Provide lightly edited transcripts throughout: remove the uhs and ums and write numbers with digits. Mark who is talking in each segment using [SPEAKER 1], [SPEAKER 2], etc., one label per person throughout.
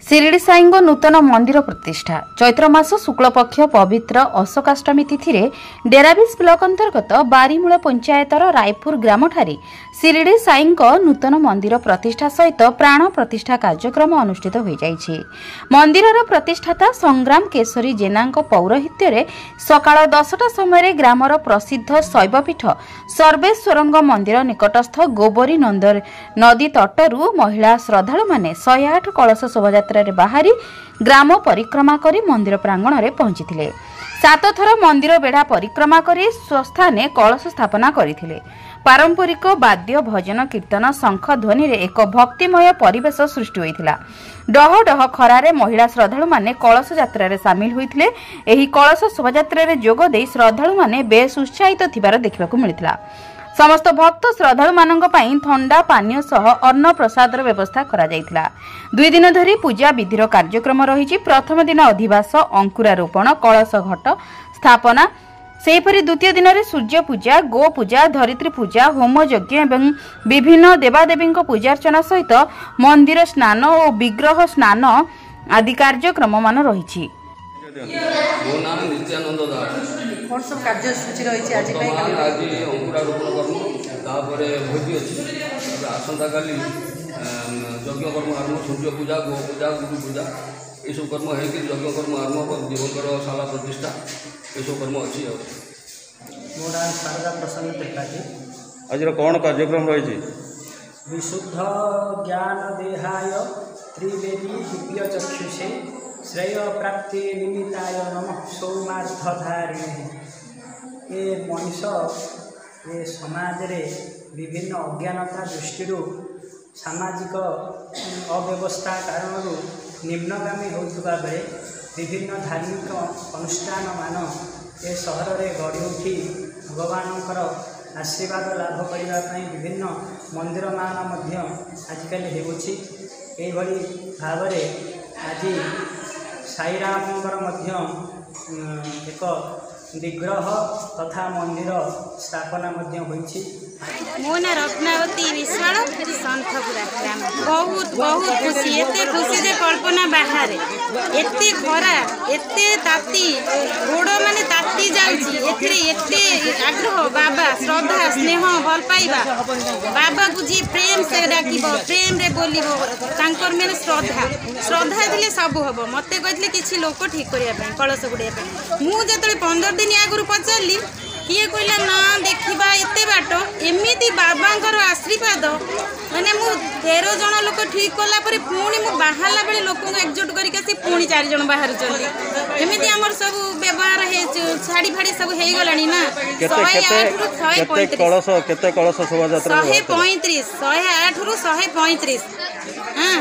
[SPEAKER 1] शिरडी साईंग नूतन मंदिर प्रतिष्ठा चैत्र मास शुक्लपक्ष पवित्र अशोकाष्टमी तिथि डेराबिस ब्लॉक अंतर्गत बारीमूल पंचायतर रायपुर ग्राम ठारे शिरडी साईंग नूतन मंदिर प्रतिष्ठा सहित प्राण प्रतिष्ठा कार्यक्रम अनुष्ठित हो जाइछि। मंदिरर प्रतिष्ठाता संग्राम केशरी जेना पौरोहित्य सकाळ 10टा समय ग्रामर प्रसिद्ध शैवपीठ सर्वेश्वरंग मंदिर निकटस्थ गोबरी नदी तटरू महिला श्रद्धालु माने 108 कलश शोभायात्रा बाहरी ग्राम परिक्रमा करी मंदिर प्रांगण में पहुंची 7 थर मंदिर बेढ़ा परिक्रमा करी स्वस्थाने कलश स्थापना करथिले। पारंपरिक वाद्य भजन कीर्तन शंख ध्वनि रे एक भक्तिमय परिवेश सृष्टि होइथिला। डह डह खरारे महिला श्रद्धालु माने कलश यात्रा रे शामिल होइथिले। एही कलश शोभायात्रा रे जोग देई श्रद्धालु माने बेस उत्साहित थिबार देखिबाकू मिलिथिला। समस्त भक्त श्रद्धालु मानक पई ठंडा पानीय सह अन्न प्रसादर व्यवस्था करा जायतिला। 2 दिन धरी पूजा विधिर कार्यक्रम रहिछि। प्रथम दिन अधिवास अंकुरारोपण कलश घट स्थापना सेहीपरि द्वितीय दिन रे सूर्य पूजा गो पूजा धरित्री पूजा होम यज्ञ एवं विभिन्न देवादेवी पूजा अर्चना सहित मंदिर स्नान और विग्रह स्नान आदि कार्यक्रम मान रहिछि।
[SPEAKER 2] कौन सब कार्यसूची रही आज
[SPEAKER 3] अंकुरारोपण कर्म भोजी अच्छी आसंता काली यज्ञ कर्म आरंभ सूर्य पूजा गो पूजा गुरु पूजा ये सब कर्म है कि यज्ञ कर्म आरंभ दिवंकर शाला प्रतिष्ठा ये सब कर्म अच्छी
[SPEAKER 2] मोड़ा शारदा प्रसन्न त्रिपाठी।
[SPEAKER 4] आज कौन कार्यक्रम रही
[SPEAKER 2] विशुद्ध ज्ञान देहाय त्रिवेदी दिव्य चक्षुषे श्रेय प्राप्ति निमित्ताय नमः सौमार्थधारिणे। ये मनीष ये समाज रे विभिन्न अज्ञानता दृष्टि सामाजिक अव्यवस्था कारण निम्नगामी होता बेले विभिन्न धार्मिक अनुष्ठान मान ए सहर में गढ़ी उठी भगवानंकर आशीर्वाद लाभ करने विभिन्न मंदिर मान आजिकल होउछि। एभली भाव आज साईरामंकर एक विग्रह तथा मंदिर स्थापना होइछि।
[SPEAKER 5] मो ना रत्नावती विश्वाल संतपुरा ग्राम बहुत बहुत खुशी एते खुशी जे कल्पना बाहर एते खरा एते ताती गोड़ माने ताती जाउची एथिरे एते आग्रह बाबा श्रद्धा स्नेह भल पाइबा बाबा को जी प्रेम से डाकिबो प्रेम रे बोलिबो तांकर मेरे श्रद्धा दिले सब हबो। मते कहले किछि लोक ठीक करिया पय कलश गुडिया पय मु जेतले 15 दिन आगुरु पचारली किए कहला ना देखा एत बाट एमती बाबांकर आशीर्वाद मैंने मु 13 जन लोक ठीक कला पुणी मु बाहरला बेले लोक एकजुट करके पुणी 4 जन बाहर एमती आमर सब व्यवहार शाड़ी फाड़ी सब हो गलानी ना 108 रु 135 हाँ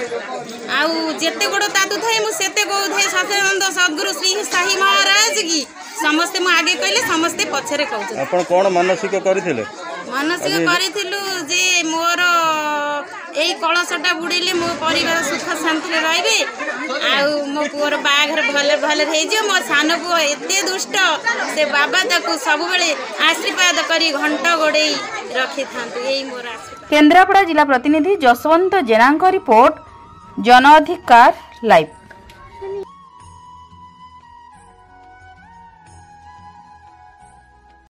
[SPEAKER 5] आउ जेते गोड़ तातु थाए मुझे कौए सत्यानंद सद्गुरु श्री साई महाराज की समस्ते मु आगे कहले समस्ते पछरे कहू।
[SPEAKER 4] आपण कोन मानसिक करिथिले?
[SPEAKER 5] मानसिक करिथिलु जे मोर एई कलशटा बुड़ेले मो परिवार सुख शांति रे रहबे आउ मो पुअर बाघर भले भले हे जे मो सान पुओ एते दुष्ट से बाबा ताकू सब बेले आशीर्वाद करी घंटा गोडेई रखि थांतु एई मोर आशीर्वाद।
[SPEAKER 1] केन्द्रापड़ा जिला प्रतिनिधि जसवंत जेना रिपोर्ट जन अधिकार लाइव।